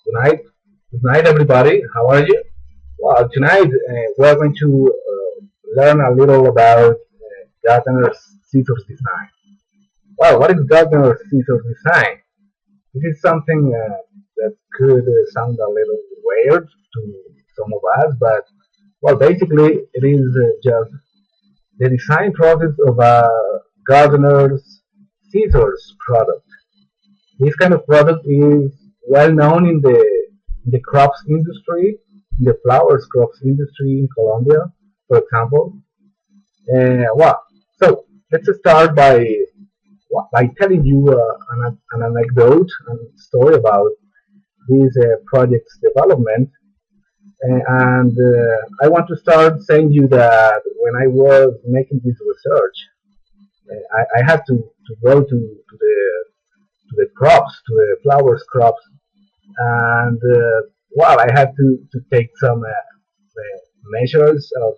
Good night. Good night, everybody. How are you? Well, tonight we're going to learn a little about Gartner's scissors design. Well, what is Gartner's scissors design? This is something that could sound a little weird to some of us, but well, basically, it is just the design process of a Gartner's scissors product. This kind of product is well known in the crops industry, in the flowers crops industry in Colombia, for example. Well, so let's start by telling you an anecdote and story about this project's development. And I want to start saying you that when I was making this research, I had to go to the crops, to the flowers crops, and well, I had to take some measures of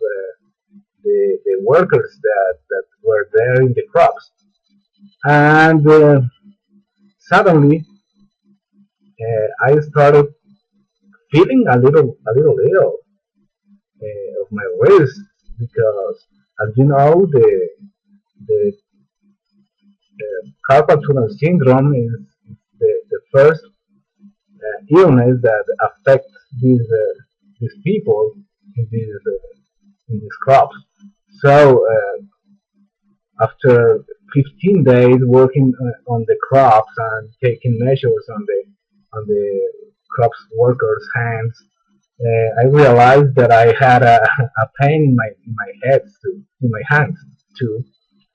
the workers that were there in the crops, and suddenly I started feeling a little ill of my wrist because, as you know, the carpal tunnel syndrome is the first illness that affects these people in these crops. So after 15 days working on the crops and taking measures on the crops workers' hands, I realized that I had a pain in my head too, in my hands too.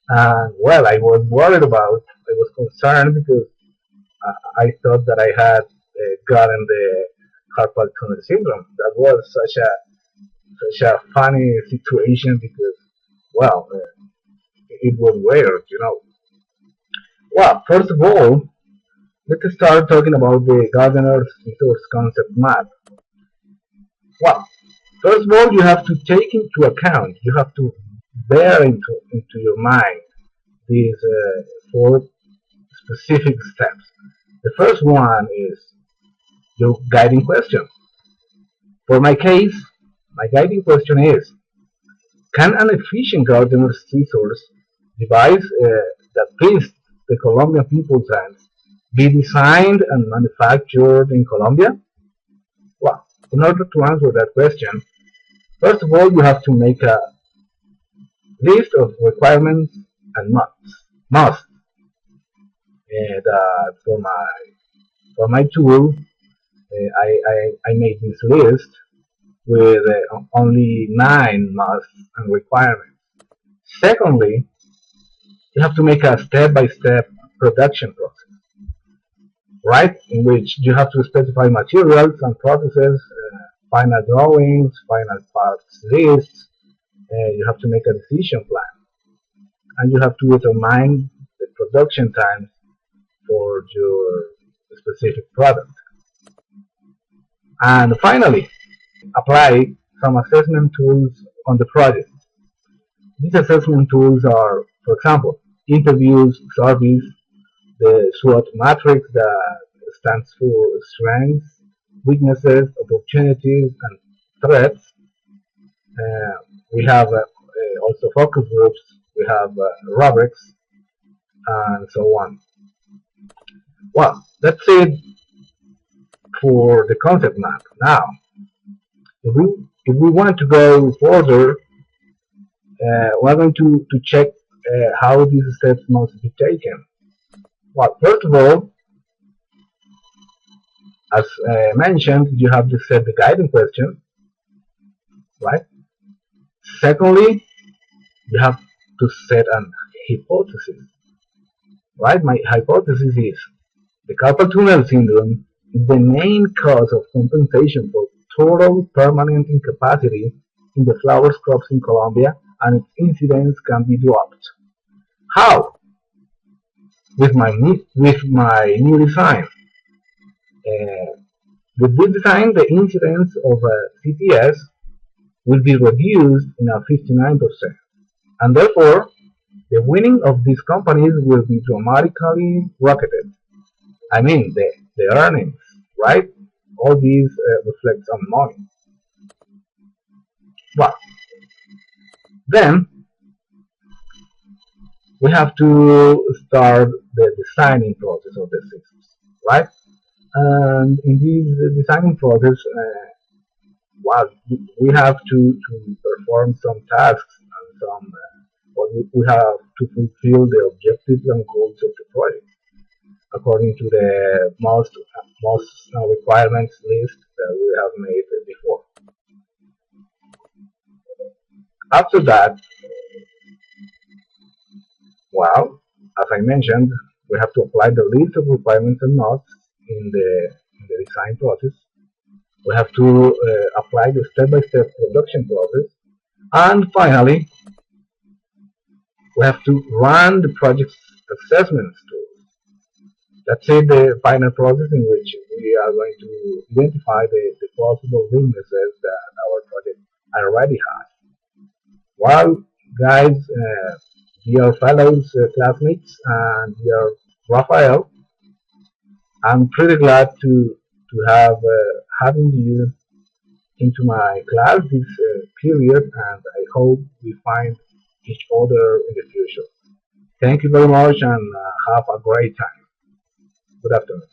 And well, I was worried about. I was concerned because I thought that I had gotten the carpal tunnel syndrome. That was such a funny situation because, well, it was weird. Well, first of all, let's start talking about the gardener's resource concept map. Well, first of all, you have to take into account, you have to bear into your mind these four specific steps. The first one is your guiding question. For my case, my guiding question is, can an efficient gardener's scissors device that fits the Colombian people's hands be designed and manufactured in Colombia? Well, in order to answer that question, first of all, you have to make a list of requirements and must. And for my tool, I made this list with only 9 musts and requirements. Secondly, you have to make a step-by-step production process, right? In which you have to specify materials and processes, final drawings, final parts lists. You have to make a decision plan, and you have to determine the production times for your specific product. And finally, apply some assessment tools on the project. These assessment tools are, for example, interviews, surveys, the SWOT matrix that stands for strengths, weaknesses, opportunities, and threats. We have also focus groups, we have rubrics, and so on. Well, that's it for the concept map. Now, if we want to go further, we're going to check how these steps must be taken. Well, first of all, as mentioned, you have to set the guiding question, right? Secondly, you have to set an hypothesis, right? My hypothesis is the carpal tunnel syndrome is the main cause of compensation for total permanent incapacity in the flowers crops in Colombia, and its incidence can be dropped. How? With my new design. With this design, the incidence of CTS will be reduced in a 59%, and therefore the winning of these companies will be dramatically rocketed. I mean the earnings, right? all these reflects on money. Well, then we have to start the designing process of the systems, right? And in this designing process, well, we have to perform some tasks and some, well, we have to fulfill the objectives and goals of the project according to the most requirements list that we have made before. After that, well, as I mentioned, we have to apply the list of requirements and nodes in the design process. We have to apply the step-by-step production process. And finally, we have to run the project's assessments too. That's it, the final process in which we are going to identify the possible weaknesses that our project already has. Well, guys, dear fellows, classmates, and dear Rafael, I'm pretty glad to have having you into my class this period, and I hope we find each other in the future. Thank you very much, and have a great time. Good afternoon.